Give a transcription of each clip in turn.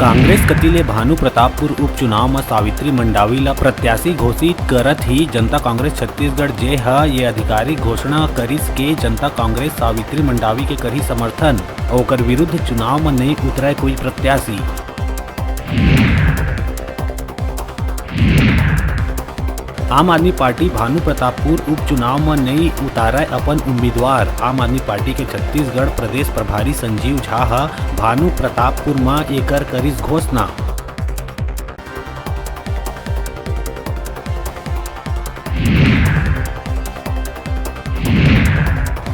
कांग्रेस कतिले भानु प्रतापपुर उपचुनाव में सावित्री मंडावी ला प्रत्याशी घोषित करत ही जनता कांग्रेस छत्तीसगढ़ जे ये आधिकारिक घोषणा करिस के जनता कांग्रेस सावित्री मंडावी के करी समर्थन और ओकर विरुद्ध चुनाव में नहीं उतरे कोई प्रत्याशी। आम आदमी पार्टी भानु प्रतापपुर उपचुनाव में नहीं उतारा अपन उम्मीदवार। आम आदमी पार्टी के छत्तीसगढ़ प्रदेश प्रभारी संजीव झा भानु प्रतापपुर में एकर करिस घोषणा।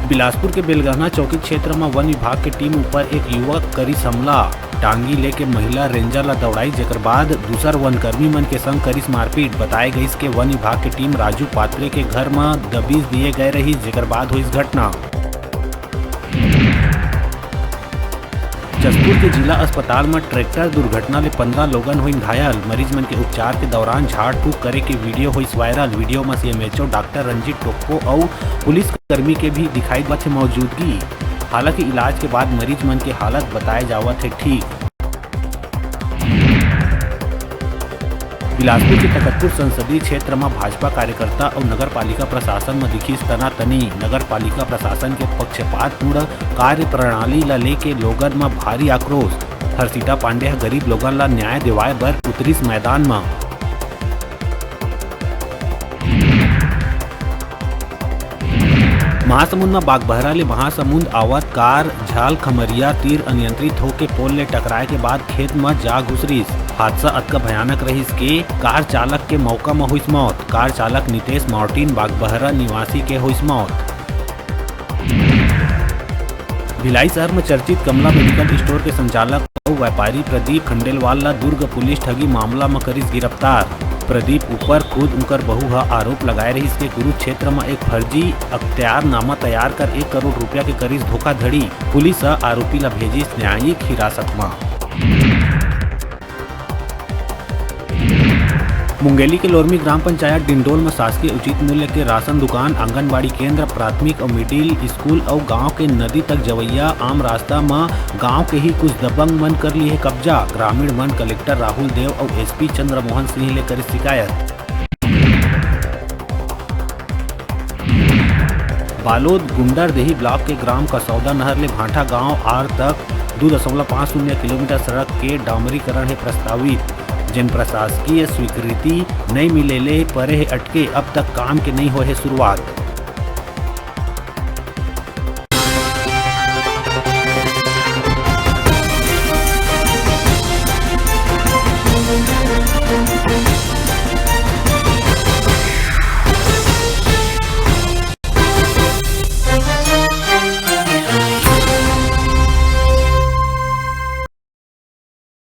बिलासपुर के बेलगहना चौकी क्षेत्र में वन विभाग के टीम ऊपर एक युवक करिस हमला। टांगी लेके महिला रेंजर ला दौड़ाई, जेकर बाद दूसर वनकर्मी मन के संग करिस मारपीट। बताए गई के वन विभाग की टीम राजू पात्रे के घर में दबीज दिए गए रही, जेकर बाद हुई घटना। जसपुर के जिला अस्पताल में ट्रैक्टर दुर्घटना में 15 लोगन हुई घायल। मरीज मन के उपचार के दौरान झाड़ फूक करे के वीडियो हुई वायरल। वीडियो में सीएमएचओ डॉक्टर रंजीत टोप्पो और पुलिस कर्मी के भी दिखाई बचे मौजूदगी। हालांकि इलाज के बाद मरीज मन की हालत बताए जावत है ठीक। बिलासपुर के तकतपुर संसदीय क्षेत्र में भाजपा कार्यकर्ता और नगर पालिका प्रशासन में दिखी तनातनी। नगर पालिका प्रशासन के पक्षपातपूर्ण कार्य प्रणाली ला लेके लोगन में भारी आक्रोश। हर्षिता पांडे गरीब लोगन ला न्याय दिवाए बर उतरिस मैदान में। महासमुंद में बागबहरा ले महासमुंद आवत कार झाल खमरिया तीर अनियंत्रित होके पोल ले टकराए के बाद खेत में जा घुसरिस। हादसा अतका भयानक रहिस के कार चालक के मौका में हुई मौत। कार चालक नितेश मार्टिन बागबहरा निवासी के हुई मौत। भिलाई शहर में चर्चित कमला मेडिकल स्टोर के संचालक और व्यापारी प्रदीप खंडेलवाल ला दुर्ग पुलिस ठगी मामला में करिस गिरफ्तार। प्रदीप ऊपर खुद उनकर बहू आरोप लगाए रही के कुरुक्षेत्र में एक फर्जी अख्तियारनामा तैयार कर 1 करोड़ रुपया के करिस धोखाधड़ी। पुलिस आरोपी ला भेजिस न्यायिक हिरासत में। मुंगेली के लोरमी ग्राम पंचायत डिंडोल में शासकीय उचित मूल्य के राशन दुकान, आंगनबाड़ी केंद्र, प्राथमिक और मिडिल स्कूल और गांव के नदी तक जवैया आम रास्ता में गांव के ही कुछ दबंग मन कर लिए कब्जा। ग्रामीण मन कलेक्टर राहुल देव और एसपी चंद्रमोहन सिंह ले कर शिकायत। बालोद गुंडरदेही ब्लॉक के ग्राम कसौदा नहर ले भांठा गांव आर तक 2.50 किलोमीटर सड़क के डामरीकरण है प्रस्तावित। जिन प्रशासकीय स्वीकृति नहीं मिले ले परे अटके अब तक काम के नहीं हो है शुरुआत।